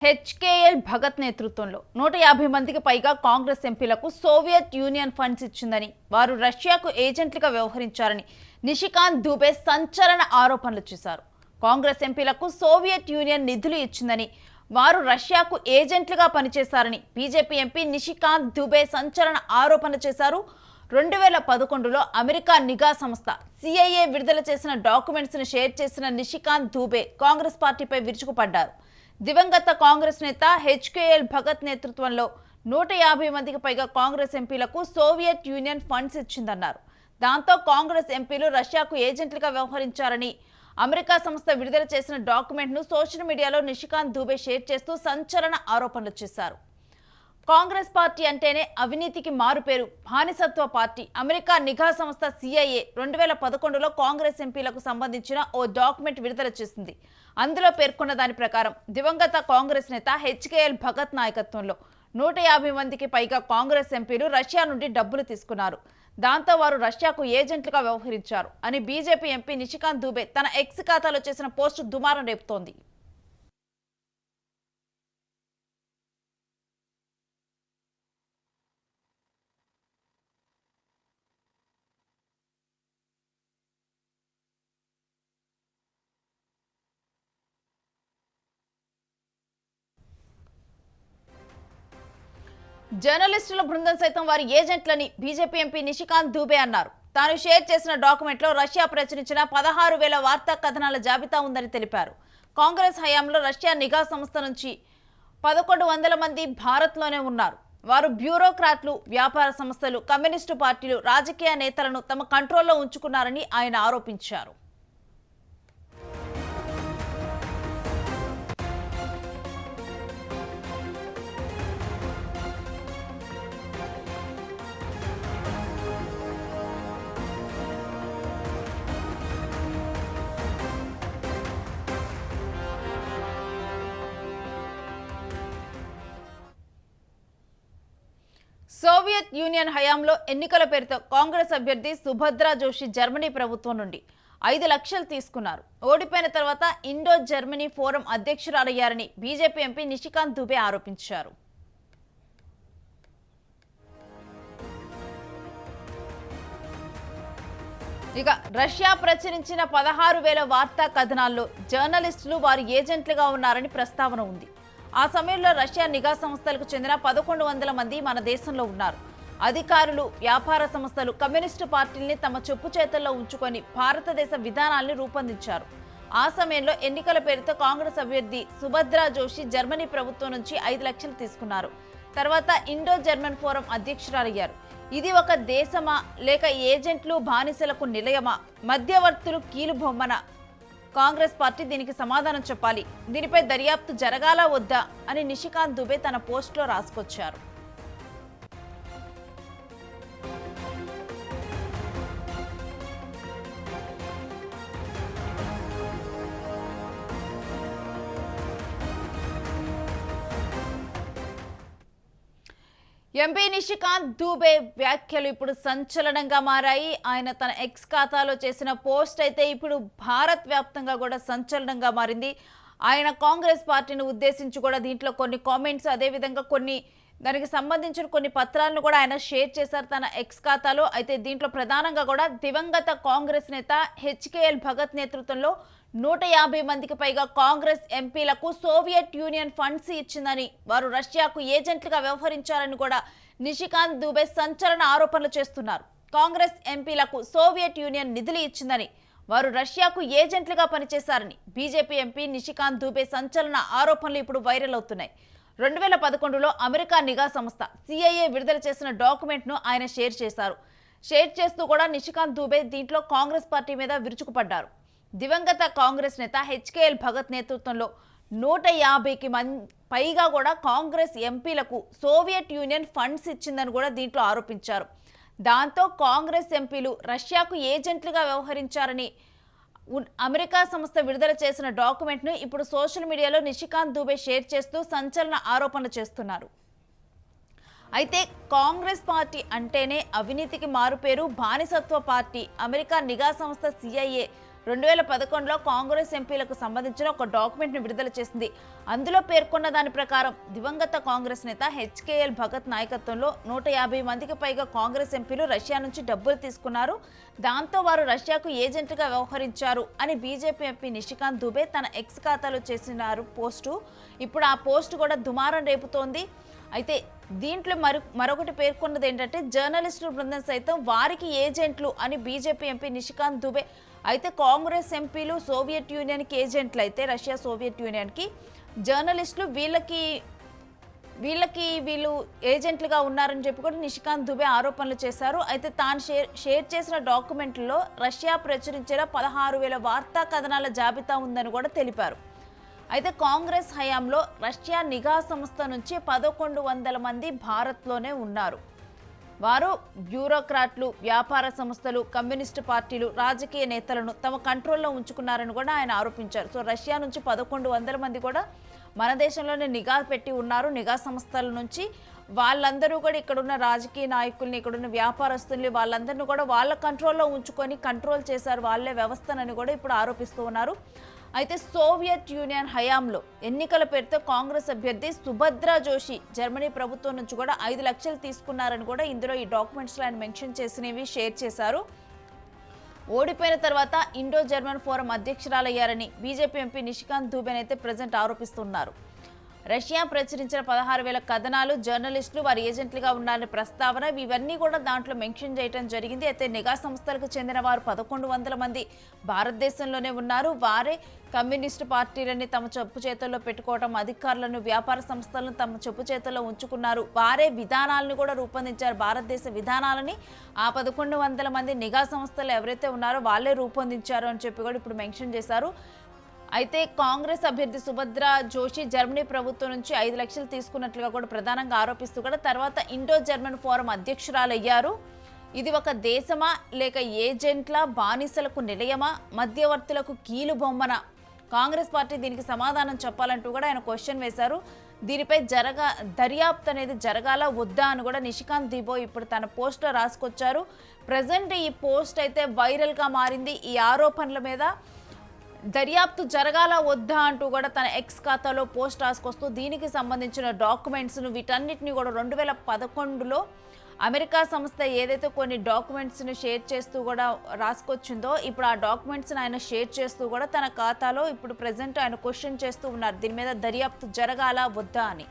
HKL Bhagat నేతృత్వంలో 150 మందికి పైగా కాంగ్రెస్ ఎంపీలకు సోవియట్ యూనియన్ ఫండ్స్ ఇచ్చిందని, వారు రష్యాకు ఏజెంట్లుగా వ్యవహరించారని నిషికాంత్ దుబే సంచలన ఆరోపణలు చేశారు. కాంగ్రెస్ ఎంపీలకు సోవియట్ యూనియన్ నిధులు ఇచ్చిందని, వారు రష్యాకు ఏజెంట్లుగా పనిచేశారని బీజేపీ ఎంపీ నిషికాంత్ దుబే సంచలన ఆరోపణ చేశారు. 2011లో అమెరికా నిఘా సంస్థ సిఐఏ విడుదల చేసిన డాక్యుమెంట్స్ ను షేర్ చేసిన నిషికాంత్ దుబే కాంగ్రెస్ పార్టీపై విరుచుకుపడ్డారు. దివంగత కాంగ్రెస్ నేత హెచ్కేఎల్ భగత్ నేతృత్వంలో 150 మందికి పైగా కాంగ్రెస్ ఎంపీలకు సోవియట్ యూనియన్ ఫండ్స్ ఇచ్చిందన్నారు. దాంతో కాంగ్రెస్ ఎంపీలు రష్యాకు ఏజెంట్లుగా వ్యవహరించారని అమెరికా సంస్థ విడుదల చేసిన డాక్యుమెంట్ను సోషల్ మీడియాలో నిషికాంత్ దుబే షేర్ చేస్తూ సంచలన ఆరోపణలు చేశారు. కాంగ్రెస్ పార్టీ అంటేనే అవినీతికి మారుపేరు, బానిసత్వ పార్టీ. అమెరికా నిఘా సంస్థ సిఐఏ 2011లో కాంగ్రెస్ ఎంపీలకు సంబంధించిన ఓ డాక్యుమెంట్ విడుదల చేసింది. అందులో పేర్కొన్న దాని ప్రకారం దివంగత కాంగ్రెస్ నేత హెచ్కేఎల్ భగత్ నాయకత్వంలో 150 మందికి పైగా కాంగ్రెస్ ఎంపీలు రష్యా నుండి డబ్బులు తీసుకున్నారు. దాంతో వారు రష్యాకు ఏజెంట్లుగా వ్యవహరించారు అని బీజేపీ ఎంపీ నిషికాంత్ దుబే తన ఎక్స్ ఖాతాలో చేసిన పోస్టు దుమారం రేపుతోంది. జర్నలిస్టుల బృందం సైతం వారి ఏజెంట్లని బీజేపీ ఎంపీ నిషికాంత్ దుబే అన్నారు. తాను షేర్ చేసిన డాక్యుమెంట్లో రష్యా ప్రచురించిన 16,000 వార్తా కథనాల జాబితా ఉందని తెలిపారు. కాంగ్రెస్ హయాంలో రష్యా నిఘా సంస్థ నుంచి 1,100 మంది భారత్లోనే ఉన్నారు. వారు బ్యూరోక్రాట్లు, వ్యాపార సంస్థలు, కమ్యూనిస్టు పార్టీలు, రాజకీయ నేతలను తమ కంట్రోల్లో ఉంచుకున్నారని ఆయన ఆరోపించారు. సోవియట్ యూనియన్ హయాంలో ఎన్నికల పేరుతో కాంగ్రెస్ అభ్యర్థి సుభద్రా జోషి జర్మనీ ప్రభుత్వం నుండి 5 లక్షలు తీసుకున్నారు. ఓడిపోయిన తర్వాత ఇండో జర్మనీ ఫోరం అధ్యక్షురాలయ్యారని బీజేపీ ఎంపీ నిషికాంత్ దుబే ఆరోపించారు. ఇక రష్యా ప్రచురించిన 16,000 వార్తా కథనాల్లో జర్నలిస్టులు వారి ఏజెంట్లుగా ఉన్నారని ప్రస్తావన ఉంది. ఆ సమయంలో రష్యా నిఘా సంస్థలకు చెందిన 1,100 మంది మన దేశంలో ఉన్నారు. అధికారులు, వ్యాపార సంస్థలు, కమ్యూనిస్టు పార్టీల్ని తమ చెప్పు చేతుల్లో ఉంచుకొని భారతదేశ విధానాల్ని రూపొందించారు. ఆ సమయంలో ఎన్నికల పేరుతో కాంగ్రెస్ అభ్యర్థి సుభద్రా జోషి జర్మనీ ప్రభుత్వం నుంచి 5 లక్షలు తీసుకున్నారు. తర్వాత ఇండో జర్మన్ ఫోరం అధ్యక్షురాలయ్యారు. ఇది ఒక దేశమా లేక ఏజెంట్లు బానిసలకు నిలయమా, మధ్యవర్తులు కీలుబొమ్మన? కాంగ్రెస్ పార్టీ దీనికి సమాధానం చెప్పాలి. దీనిపై దర్యాప్తు జరగాలా వద్దా అని నిషికాంత్ దుబే తన పోస్టులో రాసుకొచ్చారు. ఎంపీ నిషికాంత్ దుబే వ్యాఖ్యలు ఇప్పుడు సంచలనంగా మారాయి. ఆయన తన ఎక్స్ ఖాతాలో చేసిన పోస్ట్ అయితే ఇప్పుడు భారత్ వ్యాప్తంగా కూడా సంచలనంగా మారింది. ఆయన కాంగ్రెస్ పార్టీని ఉద్దేశించి కూడా దీంట్లో కొన్ని కామెంట్స్, అదేవిధంగా కొన్ని దానికి సంబంధించిన కొన్ని పత్రాలను కూడా ఆయన షేర్ చేశారు తన ఎక్స్ ఖాతాలో. అయితే దీంట్లో ప్రధానంగా కూడా దివంగత కాంగ్రెస్ నేత హెచ్కేఎల్ భగత్ నేతృత్వంలో 150 మందికి పైగా కాంగ్రెస్ ఎంపీలకు సోవియట్ యూనియన్ ఫండ్స్ ఇచ్చిందని, వారు రష్యాకు ఏజెంట్లుగా వ్యవహరించారని కూడా నిషికాంత్ దుబే సంచలన ఆరోపణలు చేస్తున్నారు. కాంగ్రెస్ ఎంపీలకు సోవియట్ యూనియన్ నిధులు ఇచ్చిందని, వారు రష్యాకు ఏజెంట్లుగా పనిచేశారని బీజేపీ ఎంపీ నిషికాంత్ దుబే సంచలన ఆరోపణలు ఇప్పుడు వైరల్ అవుతున్నాయి. 2011లో అమెరికా నిఘా సంస్థ సిఐఏ విడుదల చేసిన డాక్యుమెంట్ను ఆయన షేర్ చేశారు. షేర్ చేస్తూ కూడా నిషికాంత్ దుబే దీంట్లో కాంగ్రెస్ పార్టీ మీద విరుచుకుపడ్డారు. దివంగత కాంగ్రెస్ నేత హెచ్కేఎల్ భగత్ నేతృత్వంలో 150కి పైగా కూడా కాంగ్రెస్ ఎంపీలకు సోవియట్ యూనియన్ ఫండ్స్ ఇచ్చిందని కూడా దీంట్లో ఆరోపించారు. దాంతో కాంగ్రెస్ ఎంపీలు రష్యాకు ఏజెంట్లుగా వ్యవహరించారని అమెరికా సంస్థ విడుదల చేసిన డాక్యుమెంట్ను ఇప్పుడు సోషల్ మీడియాలో నిషికాంత్ దుబే షేర్ చేస్తూ సంచలన ఆరోపణలు చేస్తున్నారు. అయితే కాంగ్రెస్ పార్టీ అంటేనే అవినీతికి మారుపేరు, బానిసత్వ పార్టీ. అమెరికా నిఘా సంస్థ సిఐఏ 2011లో కాంగ్రెస్ ఎంపీలకు సంబంధించిన ఒక డాక్యుమెంట్ను విడుదల చేసింది. అందులో పేర్కొన్న దాని ప్రకారం దివంగత కాంగ్రెస్ నేత హెచ్కేఎల్ భగత్ నాయకత్వంలో 150 మందికి పైగా కాంగ్రెస్ ఎంపీలు రష్యా నుంచి డబ్బులు తీసుకున్నారు. దాంతో వారు రష్యాకు ఏజెంట్గా వ్యవహరించారు అని బీజేపీ ఎంపీ నిషికాంత్ దుబే తన ఎక్స్ ఖాతాలో చేసినారు పోస్టు. ఇప్పుడు ఆ పోస్టు కూడా దుమారం రేపుతోంది. అయితే దీంట్లో మరొకటి పేర్కొన్నది ఏంటంటే జర్నలిస్టుల బృందం సైతం వారికి ఏజెంట్లు అని బీజేపీ ఎంపీ నిషికాంత్ దుబే. అయితే కాంగ్రెస్ ఎంపీలు సోవియట్ యూనియన్కి ఏజెంట్లు అయితే రష్యా సోవియట్ యూనియన్కి, జర్నలిస్టులు వీళ్ళు ఏజెంట్లుగా ఉన్నారని చెప్పి కూడా నిషికాంత్ దుబే ఆరోపణలు చేశారు. అయితే తాను షేర్ చేసిన డాక్యుమెంట్లో రష్యా ప్రచురించిన 16,000 వార్తా కథనాల జాబితా ఉందని కూడా తెలిపారు. అయితే కాంగ్రెస్ హయాంలో రష్యా నిఘా సంస్థ నుంచి 1,100 మంది భారత్లోనే ఉన్నారు. వారు బ్యూరోక్రాట్లు, వ్యాపార సంస్థలు, కమ్యూనిస్టు పార్టీలు, రాజకీయ నేతలను తమ కంట్రోల్లో ఉంచుకున్నారని కూడా ఆయన ఆరోపించారు. సో రష్యా నుంచి 1,100 మంది కూడా మన దేశంలోనే నిఘా పెట్టి ఉన్నారు. నిఘా సంస్థల నుంచి వాళ్ళందరూ కూడా ఇక్కడున్న రాజకీయ నాయకుల్ని, ఇక్కడున్న వ్యాపారస్తుల్ని వాళ్ళందరినీ కూడా వాళ్ళ కంట్రోల్లో ఉంచుకొని కంట్రోల్ చేశారు వాళ్ళే వ్యవస్థనని కూడా ఇప్పుడు ఆరోపిస్తూ ఉన్నారు. అయితే సోవియట్ యూనియన్ హయాంలో ఎన్నికల పేరుతో కాంగ్రెస్ అభ్యర్థి సుభద్రా జోషి జర్మనీ ప్రభుత్వం నుంచి కూడా 5 లక్షలు తీసుకున్నారని కూడా ఇందులో ఈ డాక్యుమెంట్స్లో ఆయన మెన్షన్ చేసినవి షేర్ చేశారు. ఓడిపోయిన తర్వాత ఇండో జర్మన్ ఫోరం అధ్యక్షురాలయ్యారని BJP MP Nishikant Dubey present ఆరోపిస్తున్నారు. రష్యా ప్రచురించిన 16,000 కథనాలు జర్నలిస్టులు వారి ఏజెంట్లుగా ఉన్నారనే ప్రస్తావన ఇవన్నీ కూడా దాంట్లో మెన్షన్ చేయడం జరిగింది. అయితే నిఘా సంస్థలకు చెందిన వారు 1,100 మంది భారతదేశంలోనే ఉన్నారు. వారే కమ్యూనిస్టు పార్టీలని తమ చెప్పు చేతుల్లో పెట్టుకోవడం, అధికారులను, వ్యాపార సంస్థలను తమ చెప్పు చేతుల్లో ఉంచుకున్నారు. వారే విధానాలను కూడా రూపొందించారు. భారతదేశ విధానాలని ఆ 1,100 మంది నిఘా సంస్థలు ఎవరైతే ఉన్నారో వాళ్ళే రూపొందించారు అని చెప్పి కూడా ఇప్పుడు మెన్షన్ చేశారు. అయితే కాంగ్రెస్ అభ్యర్థి సుభద్రా జోషి జర్మనీ ప్రభుత్వం నుంచి 5 లక్షలు తీసుకున్నట్లుగా కూడా ప్రధానంగా ఆరోపిస్తూ కూడా తర్వాత ఇండో జర్మన్ ఫోరం అధ్యక్షురాలయ్యారు. ఇది ఒక దేశమా లేక ఏజెంట్ల బానిసలకు నిలయమా, మధ్యవర్తులకు కీలు బొమ్మన? కాంగ్రెస్ పార్టీ దీనికి సమాధానం చెప్పాలంటూ కూడా ఆయన క్వశ్చన్ వేశారు. దీనిపై దర్యాప్తు అనేది జరగాల వద్దా అని కూడా నిషికాంత్ దుబే ఇప్పుడు తన పోస్ట్లో రాసుకొచ్చారు. ప్రజెంట్ ఈ పోస్ట్ అయితే వైరల్గా మారింది. ఈ ఆరోపణల మీద దర్యాప్తు జరగాల వద్దా అంటూ కూడా తన ఎక్స్ ఖాతాలో పోస్ట్ రాసుకొస్తూ దీనికి సంబంధించిన డాక్యుమెంట్స్ను వీటన్నిటిని కూడా 2011లో అమెరికా సంస్థ ఏదైతే కొన్ని డాక్యుమెంట్స్ను షేర్ చేస్తూ కూడా రాసుకొచ్చిందో ఇప్పుడు ఆ డాక్యుమెంట్స్ని ఆయన షేర్ చేస్తూ కూడా తన ఖాతాలో ఇప్పుడు ప్రజెంట్ ఆయన క్వశ్చన్ చేస్తూ ఉన్నారు. దీని మీద దర్యాప్తు జరగాల వద్దా అని.